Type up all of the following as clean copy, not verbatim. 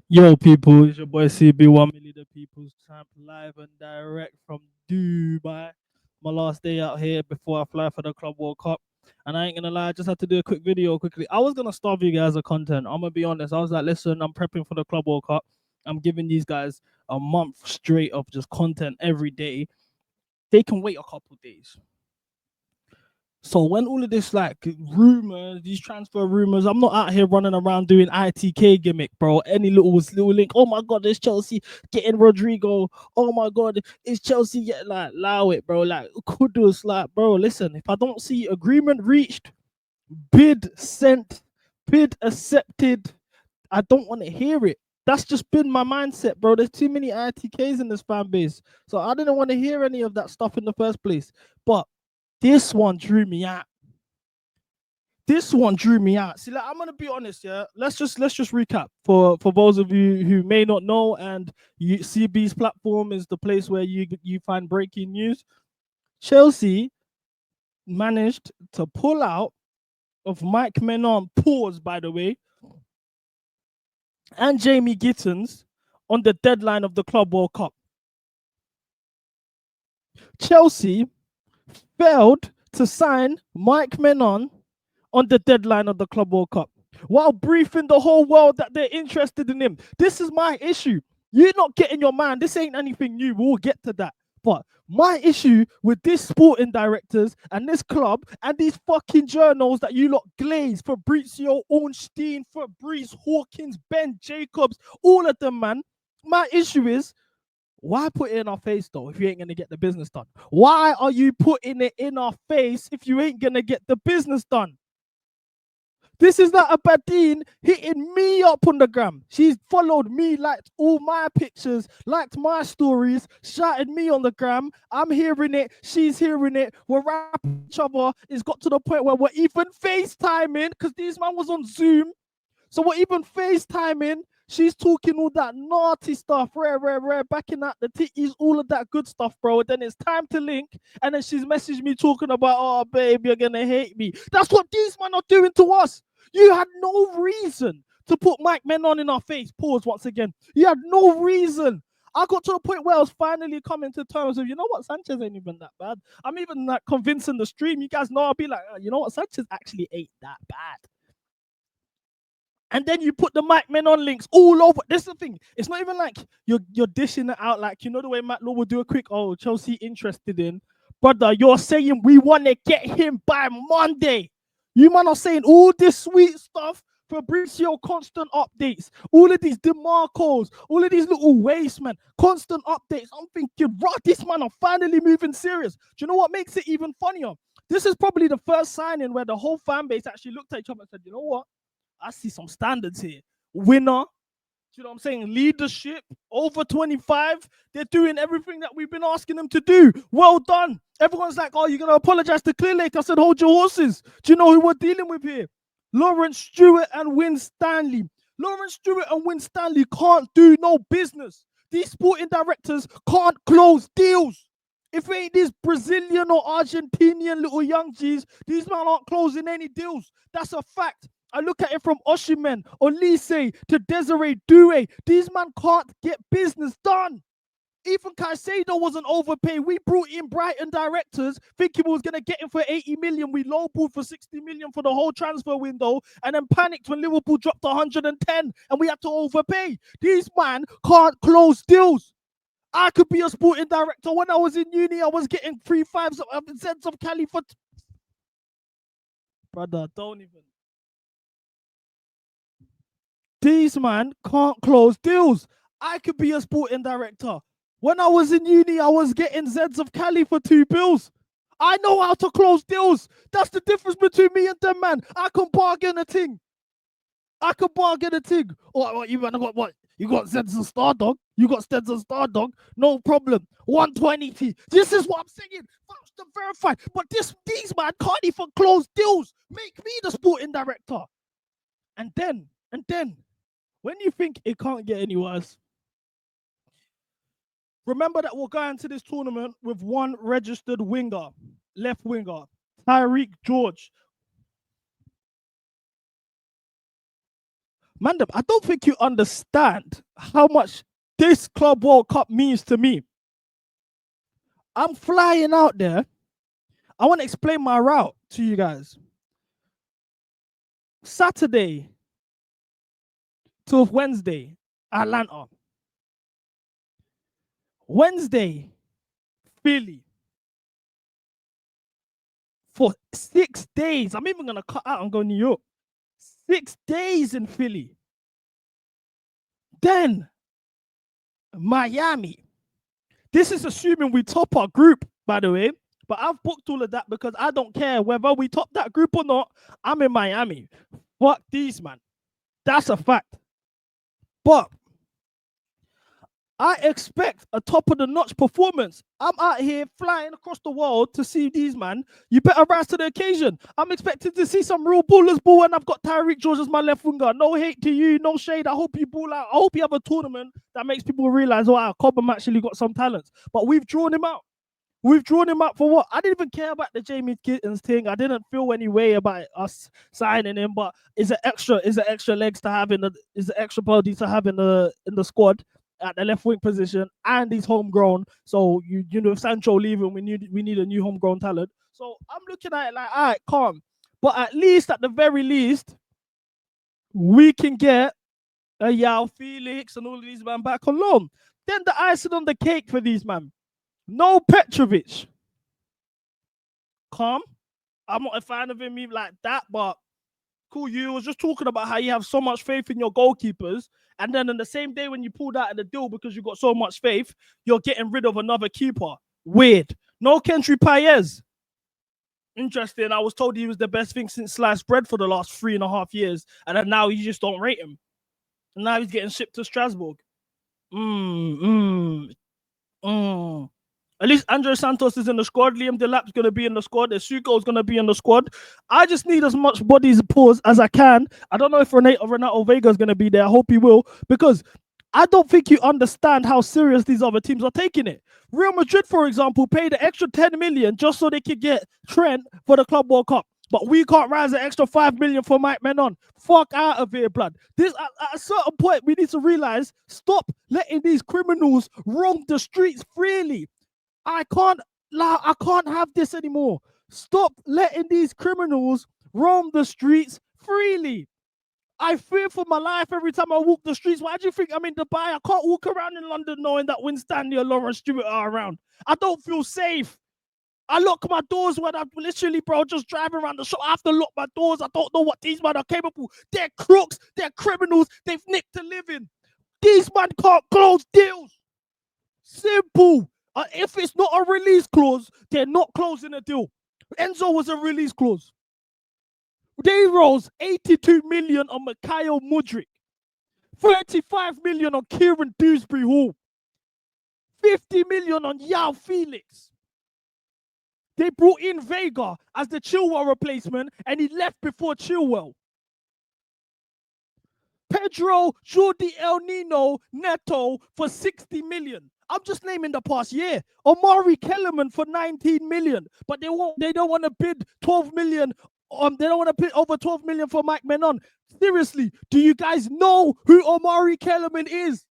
Yo, people, it's your boy CB1 Millie, the People's Champ, live and direct from Dubai. My last day out here before I fly for the Club World Cup. And I ain't gonna lie, I just had to do a quick video quickly. I was gonna starve you guys of content. I'm gonna be honest. I was like, listen, I'm prepping for the Club World Cup. I'm giving these guys a month straight of just content every day. They can wait a couple days. So when all of this like rumors, these transfer rumors, I'm not out here running around doing ITK gimmick, bro. Any little link. Oh my god, it's Chelsea getting Rodrigo. Oh my god, it's Chelsea getting like allow it, bro. Like kudos, like bro. Listen, if I don't see agreement reached, bid sent, bid accepted, I don't want to hear it. That's just been my mindset, bro. There's too many ITKs in this fan base, so I didn't want to hear any of that stuff in the first place. But this one drew me out. This one drew me out. See, like, I'm gonna be honest, yeah. Let's just recap for those of you who may not know. And CB's platform is the place where you find breaking news. Chelsea managed to pull out of Mike Maignan, pause by the way, and Jamie Gittins on the deadline of the Club World Cup. Chelsea failed to sign Mike Maignan on the deadline of the Club World Cup while briefing the whole world that they're interested in him. This is my issue. You're not getting your man. This ain't anything new. We'll get to that. But my issue with this sporting directors and this club and these fucking journals that you lot glaze, Fabrizio Ornstein, Fabrice Hawkins, Ben Jacobs, all of them, man. My issue is, why put it in our face though if you ain't gonna get the business done? Why are you putting it in our face if you ain't gonna get the business done? This is not a Badine hitting me up on the gram. She's followed me, liked all my pictures, liked my stories, shouted me on the gram. I'm hearing it. She's hearing it. We're rapping each other. It's got to the point where we're even FaceTiming because these man was on Zoom. So we're even FaceTiming. She's talking all that naughty stuff, rare, backing out the titties, all of that good stuff, bro. And then it's time to link. And then she's messaged me talking about, oh, babe, you're going to hate me. That's what these men are doing to us. You had no reason to put Mike Maignan in our face. Pause once again. You had no reason. I got to a point where I was finally coming to terms with, you know what, Sanchez ain't even that bad. I'm even like convincing the stream. You guys know I'll be like, you know what, Sanchez actually ain't that bad. And then you put the Mike Maignan links all over. This is the thing. It's not even like you're dishing it out like, you know, the way Matt Law would do a quick, oh, Chelsea interested in. Brother, you're saying we want to get him by Monday. You man are saying all this sweet stuff. Fabrizio, constant updates. All of these DeMarcos, all of these little waste, man. Constant updates. I'm thinking, right, this man are finally moving serious. Do you know what makes it even funnier? This is probably the first signing where the whole fan base actually looked at each other and said, you know what? I see some standards here. Winner, you know what I'm saying? Leadership, over 25. They're doing everything that we've been asking them to do. Well done. Everyone's like, oh, you're going to apologize to Clear Lake. I said, hold your horses. Do you know who we're dealing with here? Lawrence Stewart and Win Stanley. Lawrence Stewart and Win Stanley can't do no business. These sporting directors can't close deals. If it ain't these Brazilian or Argentinian little young G's, these men aren't closing any deals. That's a fact. I look at it from Oshimen, Olise to Desiree Doué. These men can't get business done. Even Caicedo wasn't overpaid. We brought in Brighton directors thinking we was going to get him for 80 million. We lowballed for 60 million for the whole transfer window and then panicked when Liverpool dropped 110 and we had to overpay. These men can't close deals. I could be a sporting director. When I was in uni, I was getting 3/5 cents of Cali for... Brother, don't even... These man can't close deals. I could be a sporting director. When I was in uni, I was getting Zeds of Cali for 2 bills. I know how to close deals. That's the difference between me and them, man. I can bargain a thing. I can bargain a thing. What you man got what? You got Zeds of Stardog. You got Steds of Stardog. No problem. 120. This is what I'm saying. That's the verified. But these man can't even close deals. Make me the sporting director. And then, when you think it can't get any worse, remember that we're going to this tournament with one registered winger, left winger, Tyreek George. Mandem, I don't think you understand how much this Club World Cup means to me. I'm flying out there. I want to explain my route to you guys. Saturday to Wednesday, Atlanta. Wednesday, Philly. For 6 days. I'm even going to cut out and go New York. 6 days in Philly. Then, Miami. This is assuming we top our group, by the way. But I've booked all of that because I don't care whether we top that group or not. I'm in Miami. Fuck these, man. That's a fact. But I expect a top-of-the-notch performance. I'm out here flying across the world to see these, man. You better rise to the occasion. I'm expecting to see some real ballers ball, and I've got Tyreek George as my left winger. No hate to you, no shade. I hope you ball out. I hope you have a tournament that makes people realize, wow, Cobham actually got some talents. But we've drawn him out. We've drawn him up for what? I didn't even care about the Jamie Gittins thing. I didn't feel any way about us signing him, but is it extra legs to have is the extra body to have in the squad at the left wing position, and he's homegrown. So you know, if Sancho leaving, we need a new homegrown talent. So I'm looking at it like, all right, calm. But at the very least, we can get a Yao Felix and all of these men back on loan. Then the icing on the cake for these men. No Petrovic. Calm. I'm not a fan of him like that, but cool. You was just talking about how you have so much faith in your goalkeepers, and then on the same day when you pulled out of the deal because you got so much faith, you're getting rid of another keeper. Weird. No Kendry Paez. Interesting. I was told he was the best thing since sliced bread for the last 3.5 years, and then now you just don't rate him. And now he's getting shipped to Strasbourg. At least Andre Santos is in the squad. Liam Delap's going to be in the squad. Esuko is going to be in the squad. I just need as much bodies pause as I can. I don't know if Renato Vega is going to be there. I hope he will, because I don't think you understand how serious these other teams are taking it. Real Madrid, for example, paid an extra 10 million just so they could get Trent for the Club World Cup. But we can't raise an extra 5 million for Mike Maignan. Fuck out of here, blood. This at a certain point, we need to realize, stop letting these criminals roam the streets freely. I can't have this anymore. Stop letting these criminals roam the streets freely. I fear for my life every time I walk the streets. Why do you think I'm in Dubai? I can't walk around in London knowing that Winstanley or Lawrence Stewart are around. I don't feel safe. I lock my doors when I'm literally, bro, just driving around the shop. I have to lock my doors. I don't know what these men are capable. They're crooks. They're criminals. They've nicked a living. These men can't close deals. Simple. If it's not a release clause, they're not closing a deal. Enzo was a release clause. They rose 82 million on Mikhail Mudryk, 35 million on Kieran Dewsbury Hall, 50 million on Yao Felix. They brought in Vega as the Chilwell replacement, and he left before Chilwell. Pedro, Jordi El Nino, Neto for 60 million. I'm just naming the past year. Omari Kellerman for 19 million, but they don't want to bid 12 million. They don't want to bid over 12 million for Mike Maignan. Seriously, do you guys know who Omari Kellerman is?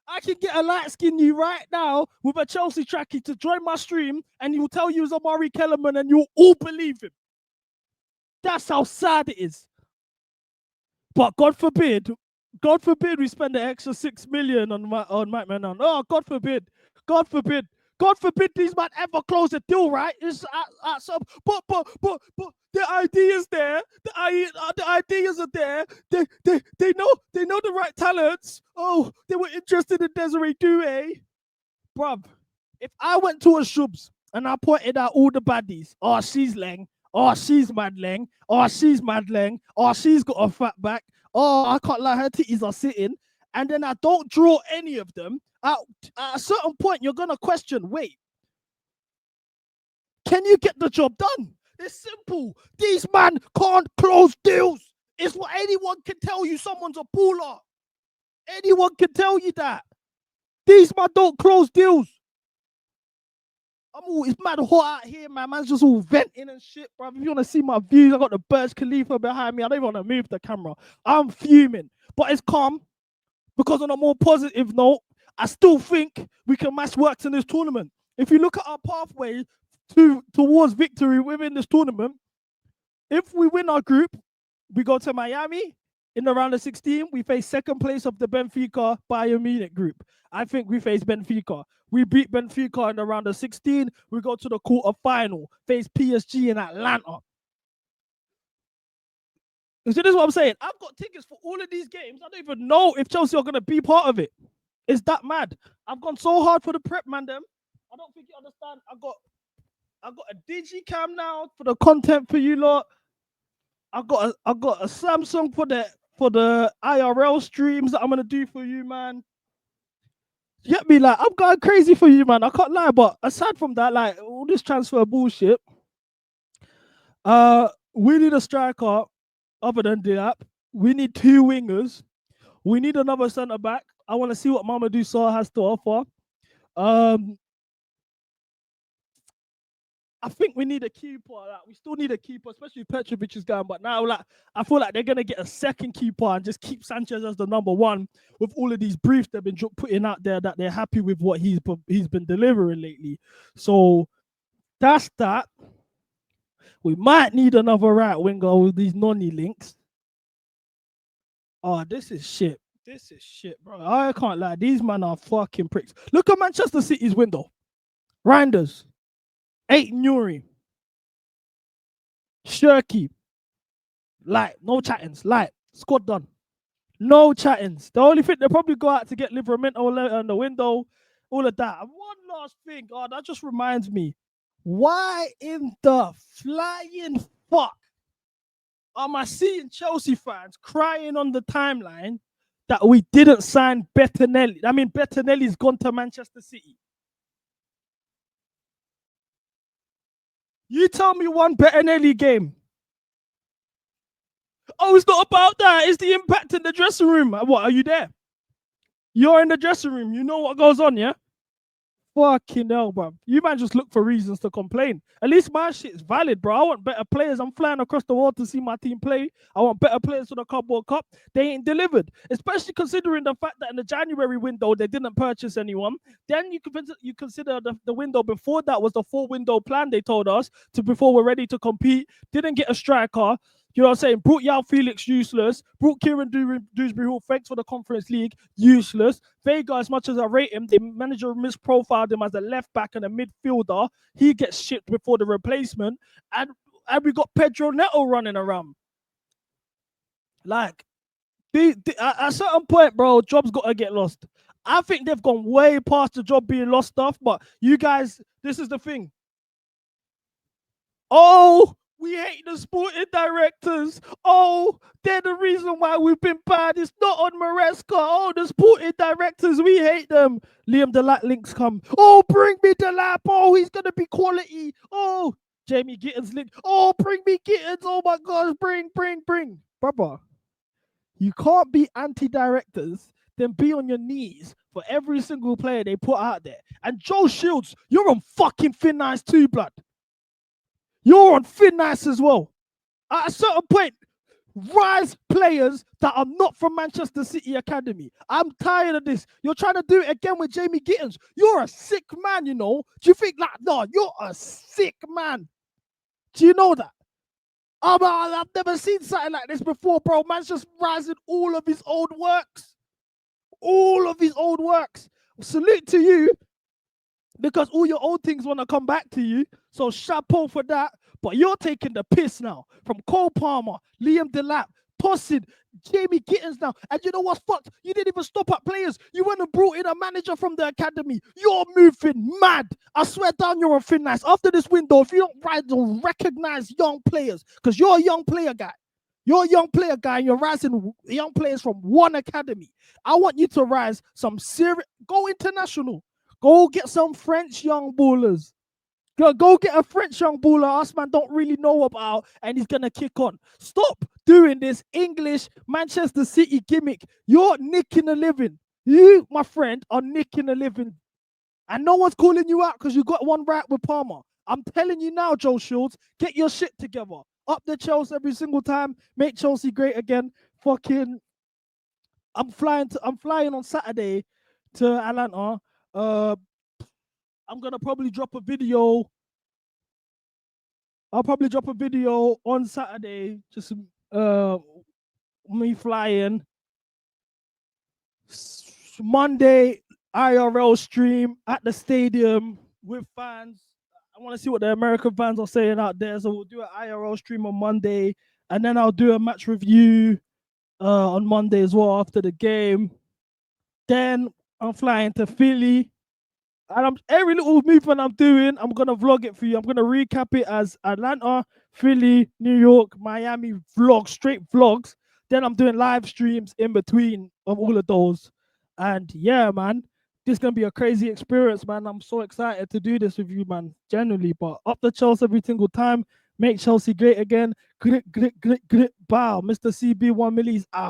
I can get a light skin you right now with a Chelsea trackie to join my stream, and he will tell you it's Omari Kellerman, and you'll all believe him. That's how sad it is. But God forbid we spend the extra 6 million on Mike Maignan. Oh, God forbid these men ever close a deal, right? It's but the ideas there. The ideas are there. They know the right talents. Oh, they were interested in Desiree Doué. Bruv, if I went to a Shubs and I pointed out all the baddies, oh, she's Leng, oh, she's Mad Leng, oh, she's Mad Leng, oh, she's got a fat back, oh, I can't lie, her titties are sitting, and then I don't draw any of them, at a certain point, you're going to question, wait, can you get the job done? It's simple. These men can't close deals. It's what anyone can tell you. Someone's a baller. Anyone can tell you that. These men don't close deals. It's mad hot out here, man. Man's just all venting and shit, bro. If you want to see my views, I got the Burj Khalifa behind me. I don't even want to move the camera. I'm fuming, but it's calm because on a more positive note, I still think we can match works in this tournament. If you look at our pathway towards victory within this tournament, if we win our group, we go to Miami. In the round of 16, we face second place of the Benfica Bayern Munich group. I think we face Benfica. We beat Benfica in the round of 16. We go to the quarter-final, face PSG in Atlanta. So this is what I'm saying. I've got tickets for all of these games. I don't even know if Chelsea are going to be part of it. It's that mad. I've gone so hard for the prep, man. Them. I don't think you understand. I got a digicam now for the content for you lot. I got a Samsung for the IRL streams that I'm gonna do for you, man. You get me? Like, I'm going crazy for you, man. I can't lie. But aside from that, like all this transfer bullshit, we need a striker other than Diop. We need 2 wingers. We need another centre back. I want to see what Mamadou Sarr has to offer. I think we need a keeper. Like, we still need a keeper, especially if Petrovic is gone. But now, like, I feel like they're gonna get a second keeper and just keep Sanchez as the number 1 with all of these briefs they've been putting out there that they're happy with what he's been delivering lately. So that's that. We might need another right winger with these nonny links. Oh, this is shit. This is shit, bro. I can't lie. These men are fucking pricks. Look at Manchester City's window. Reinders. 8 Nuri. Shirky. Light. No chattings. Light. Squad done. No chattings. The only thing, they'll probably go out to get Livramento on the window. All of that. And one last thing. Oh, that just reminds me. Why in the flying fuck am I seeing Chelsea fans crying on the timeline that we didn't sign Bettinelli? I mean, Bettinelli's gone to Manchester City. You tell me one Bettinelli game. Oh, it's not about that. It's the impact in the dressing room. What, are you there? You're in the dressing room. You know what goes on, yeah? Fucking hell, bro. You man just look for reasons to complain. At least my shit's valid, bro. I want better players. I'm flying across the world to see my team play. I want better players for the Club Cup. They ain't delivered, especially considering the fact that in the January window, they didn't purchase anyone. Then you consider the window before that was the 4-window plan they told us before we're ready to compete. Didn't get a striker. You know what I'm saying? Brought Yao Felix, useless. Brought Kieran Dewsbury Hall, thanks for the Conference League, useless. Vega, as much as I rate him, the manager misprofiled him as a left back and a midfielder. He gets shipped before the replacement. And we got Pedro Neto running around. Like, at a certain point, bro, job's got to get lost. I think they've gone way past the job being lost stuff, but you guys, this is the thing. Oh, we hate the sporting directors. Oh, they're the reason why we've been bad. It's not on Maresca. Oh, the sporting directors, we hate them. Liam Delap links come. Oh, bring me Delap. Oh, he's going to be quality. Oh, Jamie Gittins link. Oh, bring me Gittins. Oh, my gosh, bring. Brother, you can't be anti-directors, then be on your knees for every single player they put out there. And Joe Shields, you're on fucking thin ice too, blood. You're on thin ice as well. At a certain point, rise players that are not from Manchester City Academy. I'm tired of this. You're trying to do it again with Jamie Gittins. You're a sick man, you know. Do you think like, no, you're a sick man. Do you know that? Oh, man, I've never seen something like this before, bro. Man's just rising all of his old works. All of his old works. Salute to you. Because all your old things want to come back to you. So chapeau for that. But you're taking the piss now. From Cole Palmer, Liam Delap, Possid, Jamie Gittins now. And you know what's fucked? You didn't even stop at players. You went and brought in a manager from the academy. You're moving mad. I swear down you're on thin ice. After this window, if you don't rise or recognize young players, because you're a young player guy. You're a young player guy and you're rising young players from one academy. I want you to rise some serious, go international. Go get some French young ballers. Go get a French young baller us man don't really know about and he's going to kick on. Stop doing this English Manchester City gimmick. You're nicking a living. You, my friend, are nicking a living. And no one's calling you out because you got one right with Palmer. I'm telling you now, Joe Shields, get your shit together. Up the Chelsea every single time. Make Chelsea great again. Fucking, I'm flying on Saturday to Atlanta. I'm gonna probably drop a video. I'll probably drop a video on Saturday. Just uh me flying. Monday IRL stream at the stadium with fans. I want to see what the American fans are saying out there. So we'll do an IRL stream on Monday, and then I'll do a match review on Monday as well after the game. Then I'm flying to Philly. And every little movement I'm doing, I'm gonna vlog it for you. I'm gonna recap it as Atlanta, Philly, New York, Miami vlogs, straight vlogs. Then I'm doing live streams in between of all of those. And yeah, man, this is gonna be a crazy experience, man. I'm so excited to do this with you, man. Genuinely, but up the Chelsea every single time. Make Chelsea great again. Grit, grit, grit, grit. Bow. Mr. CB1 Millies out.